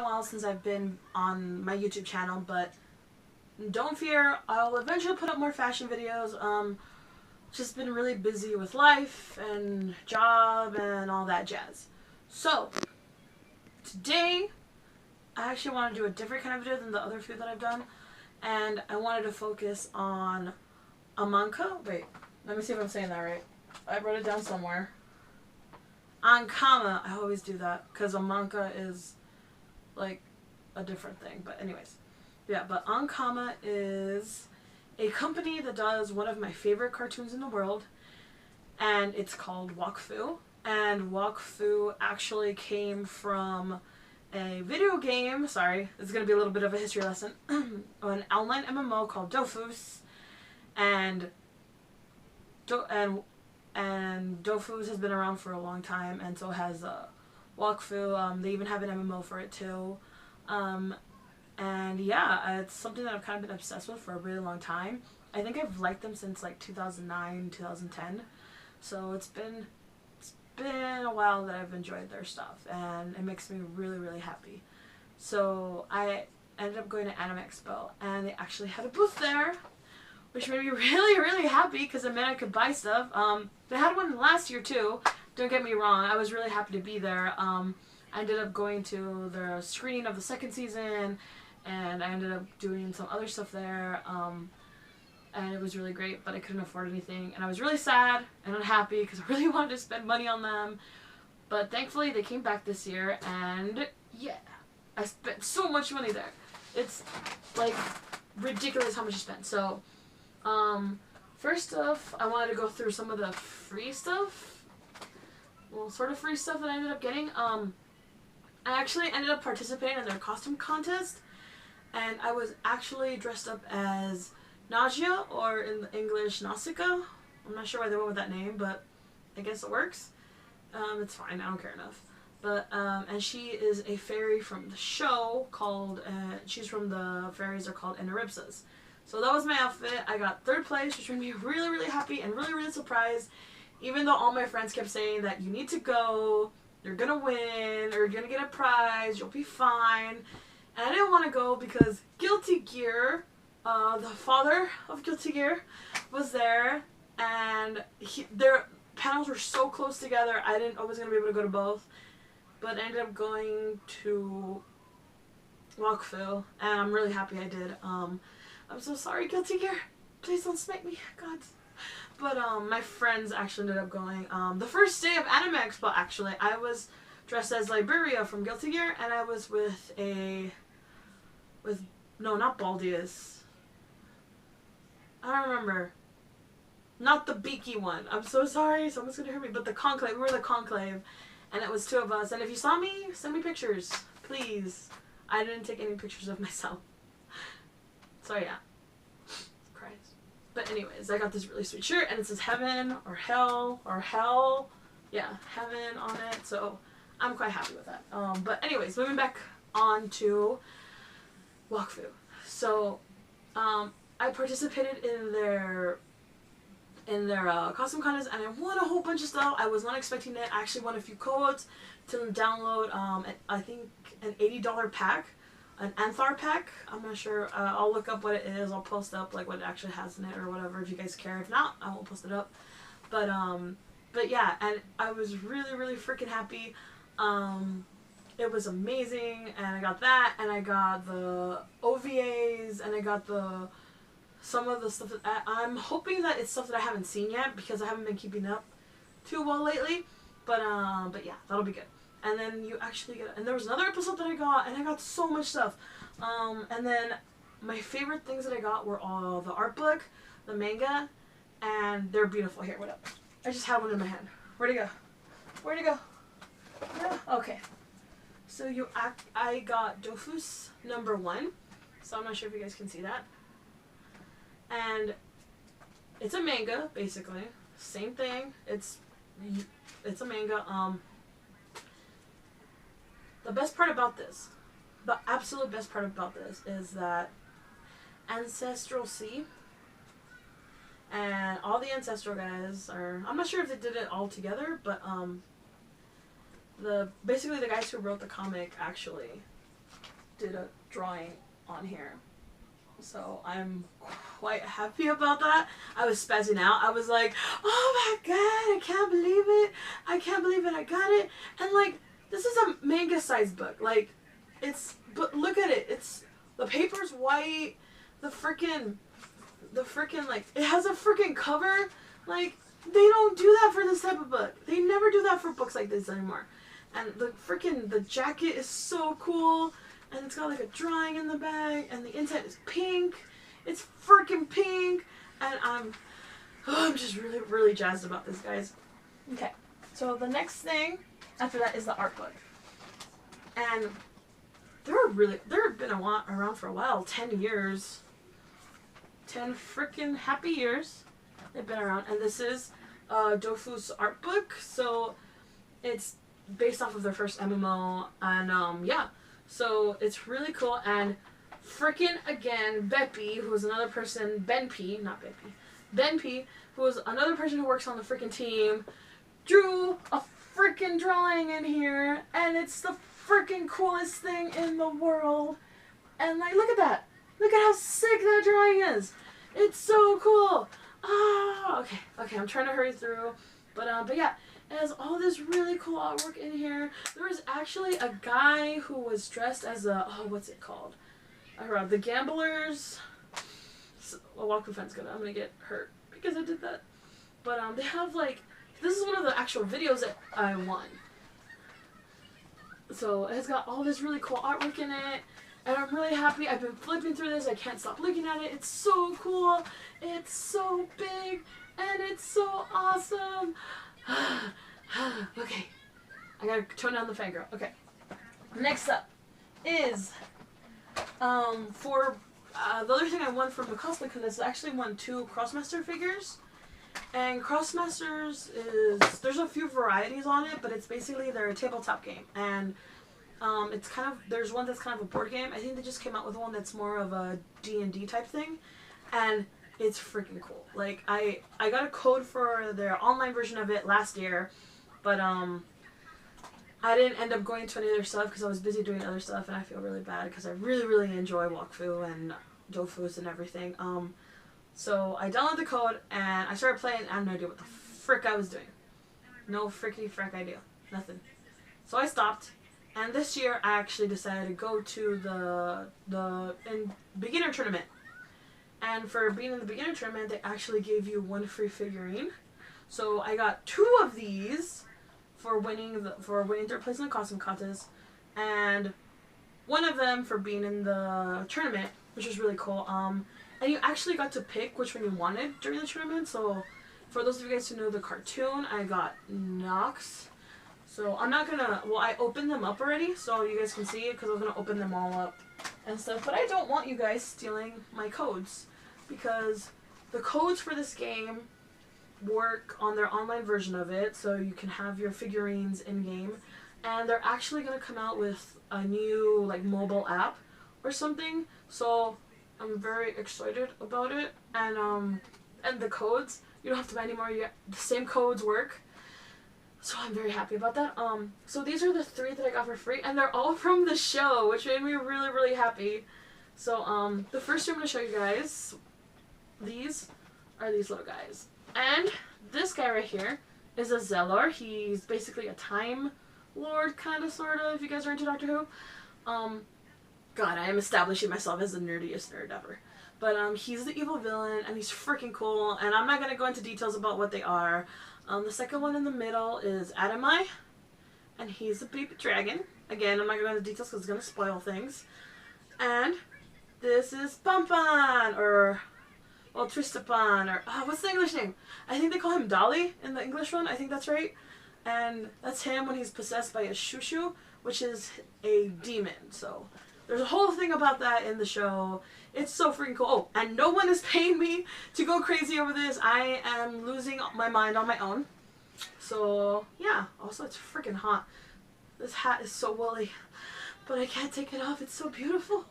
A while since I've been on my YouTube channel, but don't fear, I'll eventually put up more fashion videos. Just been really busy with life and job and all that jazz. So today I actually want to do a different kind of video than the other few that I've done, and I wanted to focus on Amanka. Wait, let me see if I'm saying that right. I wrote it down somewhere. Ankama. I always do that because Amanka is like a different thing, but anyways, yeah. But Ankama is a company that does one of my favorite cartoons in the world, and it's called Wakfu. And Wakfu actually came from a video game. Sorry, this is gonna be a little bit of a history lesson. An online MMO called Dofus, and Dofus has been around for a long time, and so has Wakfu. They even have an MMO for it too. And yeah, it's something that I've kind of been obsessed with for a really long time. I think I've liked them since like 2009, 2010. So it's been a while that I've enjoyed their stuff, and it makes me really, really happy. So I ended up going to Anime Expo, and they actually had a booth there, which made me really, really happy because it meant I could buy stuff. They had one last year too. Don't get me wrong, I was really happy to be there. I ended up going to the screening of the second season, and I ended up doing some other stuff there, and it was really great, but I couldn't afford anything, and I was really sad and unhappy because I really wanted to spend money on them, but thankfully they came back this year, and yeah, I spent so much money there. It's like ridiculous how much I spent. So first off, I wanted to go through some of the free stuff, well, sort of free stuff that I ended up getting. I actually ended up participating in their costume contest, and I was actually dressed up as Nausea, or in English, Nausicaa. I'm not sure why they went with that name, but I guess it works. It's fine, I don't care enough. But, and she is a fairy from the show called, she's from the fairies are called Enaripsas. So that was my outfit. I got third place, which made me really, really happy and really, really surprised. Even though all my friends kept saying that you need to go, you're gonna win, or you're gonna get a prize, you'll be fine. And I didn't want to go because Guilty Gear, the father of Guilty Gear, was there, and their panels were so close together, I was going to be able to go to both. But I ended up going to Wakfu, and I'm really happy I did. I'm so sorry, Guilty Gear. Please don't smite me, God. But my friends actually ended up going. The first day of Anime Expo, actually, I was dressed as Liberia from Guilty Gear, and I was with no, not Baldius. I don't remember. Not the beaky one. I'm so sorry, someone's gonna hear me. But the Conclave, we were the Conclave, and it was two of us. And if you saw me, send me pictures, please. I didn't take any pictures of myself. So yeah. Christ. But anyways, I got this really sweet shirt, and it says heaven, or hell. Yeah, heaven on it, so I'm quite happy with that. But anyways, moving back on to Wakfu. So, I participated in their costume contest, and I won a whole bunch of stuff. I was not expecting it. I actually won a few codes to download, I think an $80 pack, an Anthar pack. I'm not sure. I'll look up what it is. I'll post up like what it actually has in it or whatever if you guys care. If not, I won't post it up. But yeah, and I was really, really freaking happy. It was amazing, and I got that, and I got the OVAs, and I got some of the stuff that I'm hoping that it's stuff that I haven't seen yet because I haven't been keeping up too well lately. But yeah, that'll be good. And then you actually get, and there was another episode that I got, and I got so much stuff. And then my favorite things that I got were all the art book, the manga, and they're beautiful. Here, what up? I just had one in my hand. Where'd it go? Where'd it go? Yeah, okay. So I got Dofus #1, so I'm not sure if you guys can see that. And it's a manga, basically. Same thing. It's a manga. The best part about this, the absolute best part about this is that Ancestral Sea and all the Ancestral guys are, I'm not sure if they did it all together, but basically the guys who wrote the comic actually did a drawing on here. So I'm quite happy about that. I was spazzing out. I was like, oh my god, I can't believe it. I can't believe it. I got it. And like, this is a manga sized book. Like, but look at it. The paper's white. The freaking, like, it has a freaking cover. Like, they don't do that for this type of book. They never do that for books like this anymore. And the jacket is so cool. And it's got like a drawing in the bag, and the inside is pink. It's freaking pink, and I'm just really, really jazzed about this, guys. Okay, so the next thing after that is the art book, and they've been around for a while, 10 years, 10 freaking happy years. They've been around, and this is Dofu's art book. So it's based off of their first MMO, and yeah. So it's really cool, and freaking again, Beppy, who was another person, Benpy, who was another person who works on the freaking team, drew a freaking drawing in here, and it's the freaking coolest thing in the world. And like, look at that. Look at how sick that drawing is. It's so cool. Ah, okay, I'm trying to hurry through, but yeah. It has all this really cool artwork in here. There was actually a guy who was dressed as what's it called? I forgot. The Gamblers. A Wakfu fan's I'm gonna get hurt because I did that. But they have like, this is one of the actual videos that I won. So it's got all this really cool artwork in it, and I'm really happy. I've been flipping through this. I can't stop looking at it. It's so cool. It's so big, and it's so awesome. Okay, I gotta tone down the fangirl. Okay, next up is for the other thing I won from the cosplay contest. I actually won 2 Crossmaster figures, and Crossmasters there's a few varieties on it, but it's basically their tabletop game, and it's kind of, there's one that's kind of a board game. I think they just came out with one that's more of a D&D type thing, and it's freaking cool. Like, I got a code for their online version of it last year, but I didn't end up going to any of their stuff because I was busy doing other stuff, and I feel really bad because I really, really enjoy Wakfu and Dofus and everything. So I downloaded the code, and I started playing, and I had no idea what the frick I was doing. No frickety frick idea. Nothing. So I stopped, and this year I actually decided to go to the beginner tournament. And for being in the beginner tournament, they actually gave you 1 free figurine. So I got 2 of these for winning 3rd place in the costume contest, and 1 of them for being in the tournament, which was really cool. And you actually got to pick which one you wanted during the tournament. So for those of you guys who know the cartoon, I got Nox. So I'm not gonna, well, I opened them up already so you guys can see it, because I was gonna open them all up and stuff. But I don't want you guys stealing my codes, because the codes for this game work on their online version of it, so you can have your figurines in-game. And they're actually going to come out with a new like mobile app or something, so I'm very excited about it. And the codes, you don't have to buy anymore. The same codes work, so I'm very happy about that. So these are the 3 that I got for free, and they're all from the show, which made me really, really happy. So the first 2 I'm going to show you guys, these are these little guys. And this guy right here is a Zellar. He's basically a Time Lord, kind of, sort of, if you guys are into Doctor Who. God, I am establishing myself as the nerdiest nerd ever. But he's the evil villain, and he's freaking cool, and I'm not going to go into details about what they are. The second one in the middle is Adamai, and he's a baby dragon. Again, I'm not going to go into details because it's going to spoil things. And this is Pampan, or, well, Tristapan, or, what's the English name? I think they call him Dolly in the English one. I think that's right. And that's him when he's possessed by a Shushu, which is a demon. So there's a whole thing about that in the show. It's so freaking cool. Oh, and no one is paying me to go crazy over this. I am losing my mind on my own. So, yeah. Also, it's freaking hot. This hat is so woolly, but I can't take it off. It's so beautiful.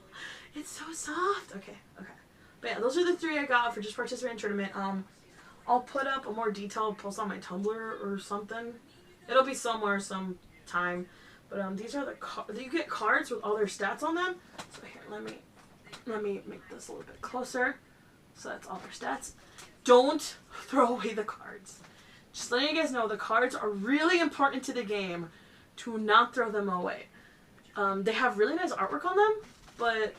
It's so soft. Okay. But yeah, those are the 3 I got for just participating in tournament. I'll put up a more detailed post on my Tumblr or something. It'll be somewhere sometime. But these are you get cards with all their stats on them. So here, let me make this a little bit closer. So that's all their stats. Don't throw away the cards. Just letting you guys know, the cards are really important to the game. To not throw them away. They have really nice artwork on them, but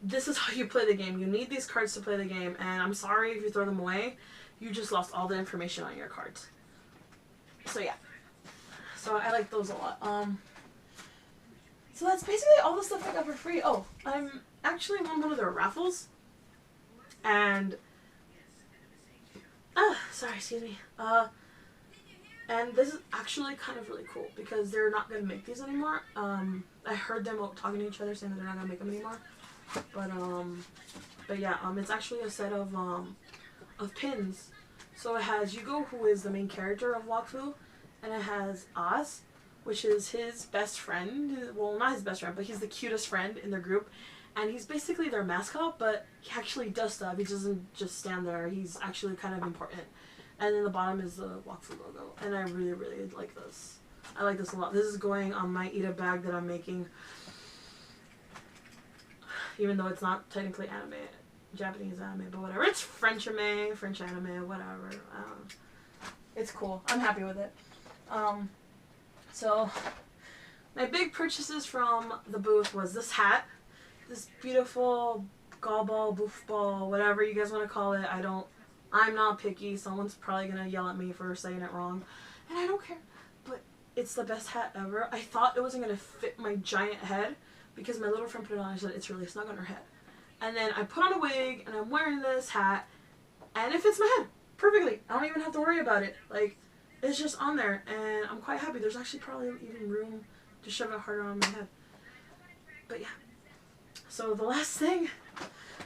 this is how you play the game. You need these cards to play the game, and I'm sorry if you throw them away. You just lost all the information on your cards. So yeah. So I like those a lot. So that's basically all the stuff I got for free. Oh, I'm actually won one of their raffles. And sorry, excuse me. And this is actually kind of really cool because they're not gonna make these anymore. I heard them talking to each other saying that they're not gonna make them anymore. But yeah, it's actually a set of pins. So it has Yugo, who is the main character of Wakfu, and it has Oz, which is his best friend. Well, not his best friend, but he's the cutest friend in their group. And he's basically their mascot, but he actually does stuff. He doesn't just stand there. He's actually kind of important. And then the bottom is the Wakfu logo. And I really, really like this. I like this a lot. This is going on my Ida bag that I'm making. Even though it's not technically anime, Japanese anime, but whatever. It's French anime, whatever. It's cool. I'm happy with it. So my big purchases from the booth was this hat. This beautiful ball, boof ball, whatever you guys want to call it. I'm not picky. Someone's probably going to yell at me for saying it wrong. And I don't care. But it's the best hat ever. I thought it wasn't going to fit my giant head because my little friend put it on. I said, it's really snug on her head. And then I put on a wig and I'm wearing this hat. And it fits my head perfectly. I don't even have to worry about it. Like, it's just on there. And I'm quite happy. There's actually probably even room to shove it harder on my head. But yeah. So the last thing,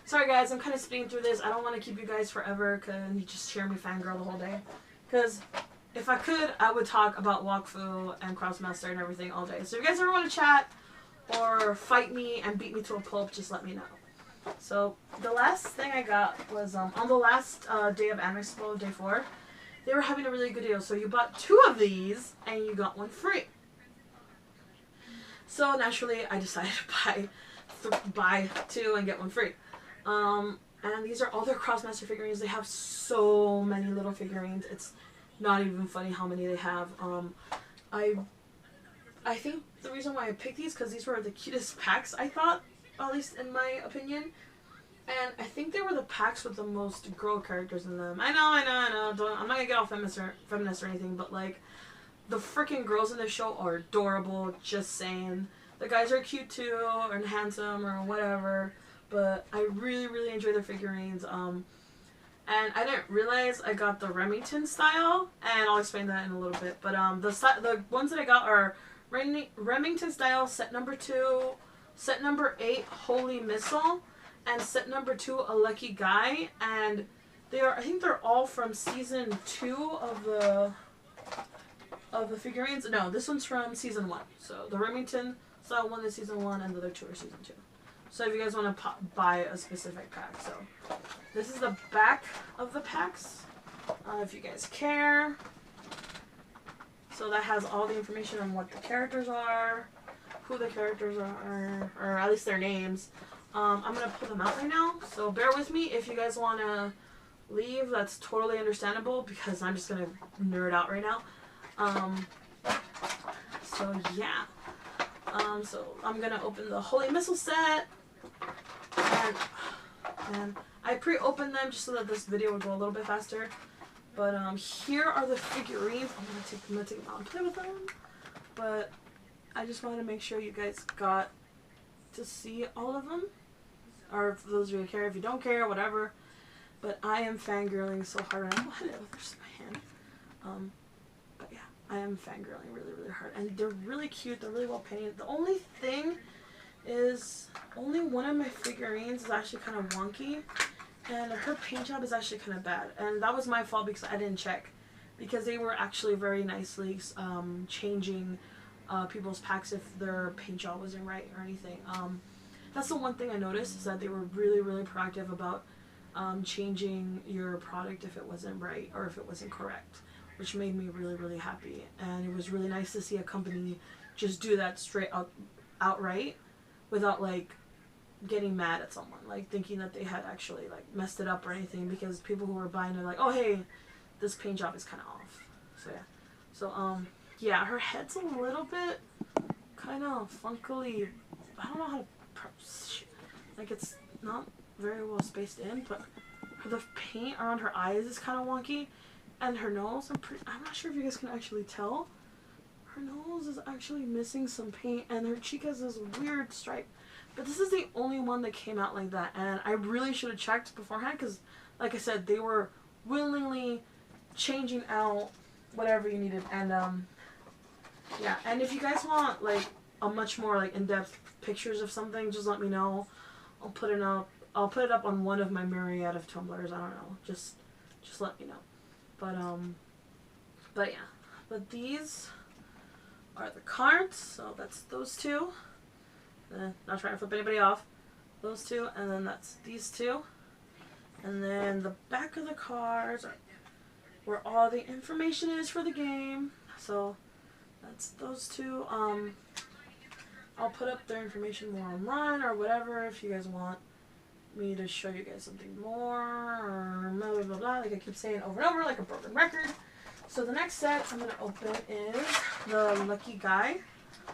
sorry guys, I'm kind of speeding through this. I don't want to keep you guys forever and you just hear me fangirl the whole day. Because if I could, I would talk about Wakfu and Crossmaster and everything all day. So if you guys ever want to chat or fight me and beat me to a pulp, just let me know. So the last thing I got was on the last day of Expo, day 4, they were having a really good deal. So you bought 2 of these and you got one free. So naturally, I decided to buy 2 and get 1 free. And these are all their Crossmaster figurines. They have so many little figurines. It's not even funny how many they have. I think the reason why I picked these because these were the cutest packs, I thought, at least in my opinion. And I think they were the packs with the most girl characters in them. I know. I'm not gonna get all feminist or anything, but like, the freaking girls in this show are adorable. Just saying. The guys are cute too, and handsome, or whatever. But I really, really enjoy their figurines. And I didn't realize I got the Remington style, and I'll explain that in a little bit. But the ones that I got are Remington style set number 2, set number 8 Holy Missile, and set number 2 A Lucky Guy. And I think they're all from season 2 of the figurines. No, this one's from season 1. So the Remington style one is season 1, and the other 2 are season 2. So if you guys want to buy a specific pack. So this is the back of the packs, if you guys care. So that has all the information on what the characters are, who the characters are, or at least their names. I'm going to pull them out right now, so bear with me. If you guys want to leave, that's totally understandable because I'm just going to nerd out right now. So yeah. So I'm going to open the Holy Missile set. And I pre-opened them just so that this video would go a little bit faster. But here are the figurines. I'm gonna take them out and play with them. But I just wanted to make sure you guys got to see all of them. Or for those of you who care, if you don't care, whatever. But I am fangirling so hard right now. Oh, there's my hand. But yeah, I am fangirling really, really hard. And they're really cute. They're really well painted. The only thing is only one of my figurines is actually kind of wonky, and her paint job is actually kind of bad, and that was my fault because I didn't check, because they were actually very nicely changing people's packs if their paint job wasn't right or anything. That's the one thing I noticed, is that they were really, really proactive about changing your product if it wasn't right or if it wasn't correct. which made me really, really happy. And it was really nice to see a company just do that straight out, outright, without like getting mad at someone, like thinking that they had actually like messed it up or anything, because people who were buying are like, oh hey, this paint job is kind of off. So yeah. So yeah, her head's a little bit kind of funkily, I don't know how to like, it's not very well spaced in, but the paint around her eyes is kind of wonky, and her nose, I'm not sure if you guys can actually tell, her nose is actually missing some paint, and her cheek has this weird stripe. But this is the only one that came out like that, and I really should have checked beforehand, because like I said, they were willingly changing out whatever you needed. And yeah, and if you guys want like a much more like in-depth pictures of something, just let me know. I'll put it up on one of my myriad of Tumblrs. I don't know, just let me know. But yeah, but these are the cards. So that's those two. Not trying to flip anybody off. Those two, and then that's these two. And then the back of the cards are where all the information is for the game. So that's those two. I'll put up their information more online or whatever if you guys want me to show you guys something more, or blah blah blah blah, like I keep saying over and over like a broken record. So the next set I'm gonna open is the Lucky Guy,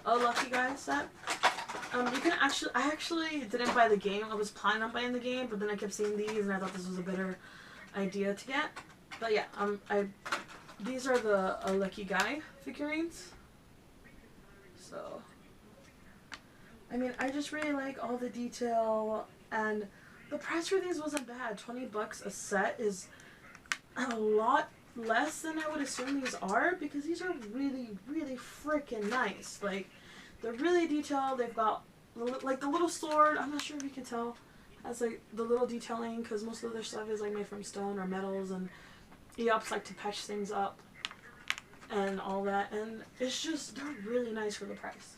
a Lucky Guy set. You can I actually didn't buy the game. I was planning on buying the game, but then I kept seeing these and I thought this was a better idea to get. But yeah, these are the Lucky Guy figurines. So I mean, I just really like all the detail, and the price for these wasn't bad. $20 a set is a lot less than I would assume these are, because these are really, really freaking nice. Like, they're really detailed. They've got like the little sword. I'm not sure if you can tell, has like the little detailing, because most of their stuff is like made from stone or metals, and E.P.C like to patch things up and all that. And it's just, they're really nice for the price.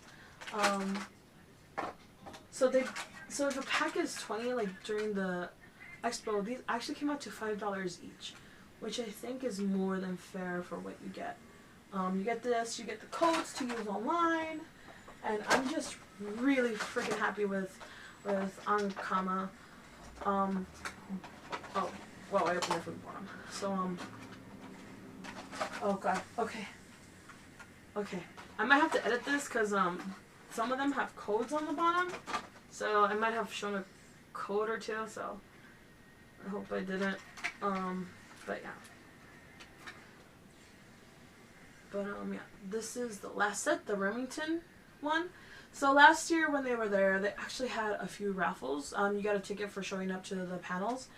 So if a pack is 20, like during the Expo, these actually came out to $5 each, which I think is more than fair for what you get. You get this, you get the codes to use online, and I'm just really freaking happy with Ankama. Oh, well, I opened it from the bottom. So, oh god, okay. I might have to edit this, because, some of them have codes on the bottom, so I might have shown a code or two, so I hope I didn't, but yeah. But, yeah, this is the last set, the Remington one. So last year when they were there, they actually had a few raffles. You got a ticket for showing up to the panels,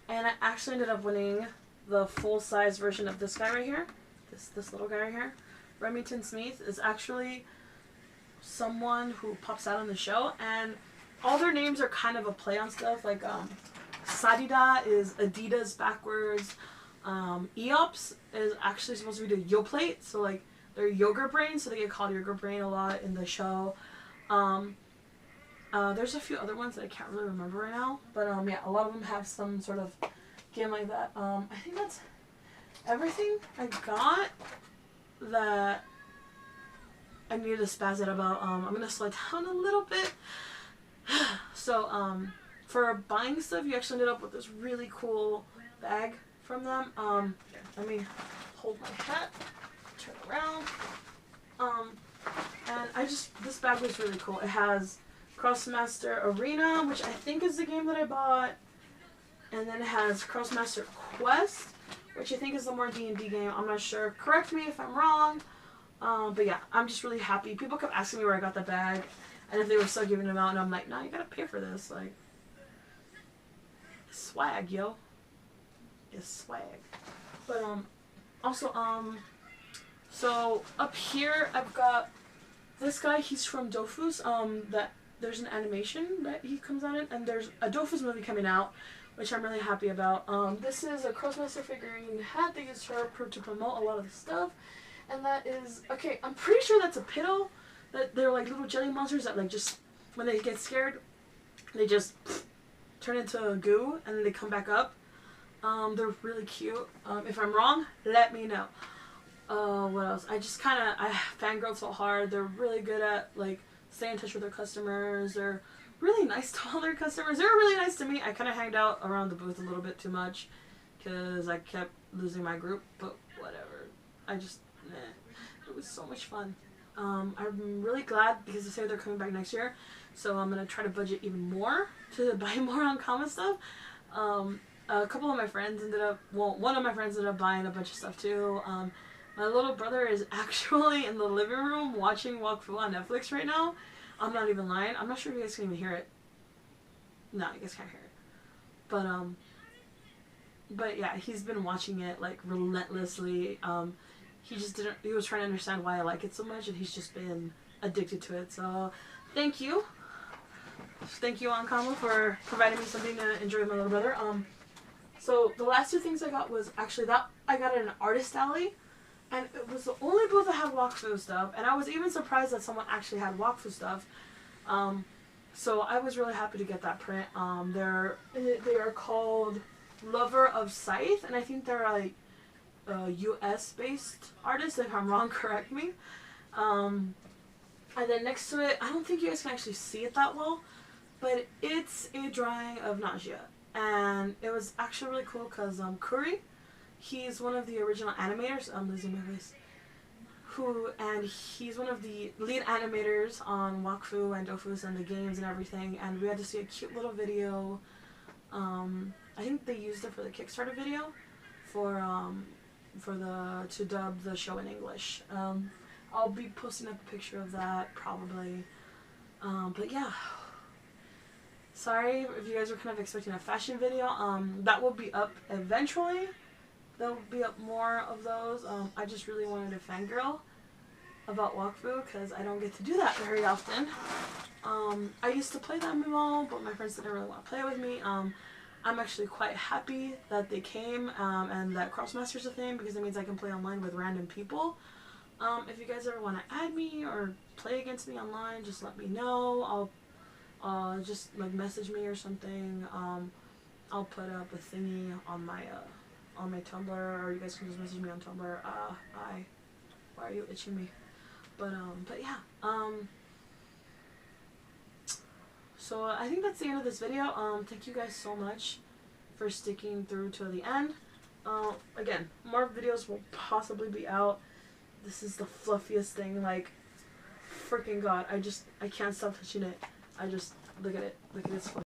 and I actually ended up winning the full-size version of this guy right here. This little guy right here. Remington Smith is actually someone who pops out on the show, and all their names are kind of a play on stuff. Like Sadida is Adidas backwards. E.P.C is actually supposed to be the Yoplate, so like they're yogurt brain, so they get called yogurt brain a lot in the show. There's a few other ones that I can't really remember right now, but yeah, a lot of them have some sort of game like that. I think that's everything I got that I needed to spaz it about. I'm gonna slow down a little bit. So for buying stuff, you actually ended up with this really cool bag from them. Here, let me hold my hat, turn around. And this bag was really cool. It has Crossmaster Arena, which I think is the game that I bought, and then it has Crossmaster Quest, which I think is the more D&D game. I'm not sure. Correct me if I'm wrong. But yeah, I'm just really happy. People kept asking me where I got the bag, and if they were still giving them out, and I'm like, nah, you gotta pay for this. Like, it's swag, yo. It's swag. But, also, so up here, I've got this guy. He's from Dofus. That there's an animation that he comes on in, and there's a Dofus movie coming out, which I'm really happy about. This is a Crossmaster figurine hat they used to promote a lot of the stuff. And that is, okay, I'm pretty sure that's a Pitto. That they're like little jelly monsters that like just, when they get scared, they just turn into goo and then they come back up. They're really cute. If I'm wrong, let me know. What else? I fangirl so hard. They're really good at like staying in touch with their customers. They're really nice to all their customers. They were really nice to me. I kind of hanged out around the booth a little bit too much because I kept losing my group, but whatever. I just, it was so much fun. I'm really glad because they say they're coming back next year, so I'm gonna try to budget even more to buy more uncommon stuff. A couple of my friends one of my friends ended up buying a bunch of stuff too. My little brother is actually in the living room watching Wakfu on Netflix right now. I'm not even lying. I'm not sure if you guys can even hear it. No, you guys can't hear it. But yeah, he's been watching it like relentlessly. He was trying to understand why I like it so much, and he's just been addicted to it. So, thank you. Thank you, Ankama, for providing me something to enjoy with my little brother. So the last two things I got was actually that I got an artist alley, and it was the only booth that had Wakfu stuff, and I was even surprised that someone actually had Wakfu stuff. So I was really happy to get that print. They are called Lover of Scythe, and I think they're like U.S. based artists. If I'm wrong, correct me. And then next to it, I don't think you guys can actually see it that well, but it's a drawing of Nausea. And it was actually really cool because Kuri, he's one of the original animators. I'm losing my voice. He's one of the lead animators on Wakfu and Dofus and the games and everything. And we had to see a cute little video. I think they used it for the Kickstarter video to dub the show in English. I'll be posting up a picture of that probably. But yeah. Sorry if you guys were kind of expecting a fashion video. That will be up eventually. There'll be up more of those. I just really wanted to fangirl about Wakfu because I don't get to do that very often. I used to play the MMO, but my friends didn't really want to play with me. I'm actually quite happy that they came and that Crossmaster's a thing because it means I can play online with random people. If you guys ever want to add me or play against me online, just let me know. I'll just like message me or something. I'll put up a thingy on my Tumblr, or you guys can just message me on Tumblr. Why are you itching me? But yeah. So I think that's the end of this video. Thank you guys so much for sticking through till the end. Again, more videos will possibly be out. This is the fluffiest thing, like, freaking God. I can't stop touching it. Look at it. Look at its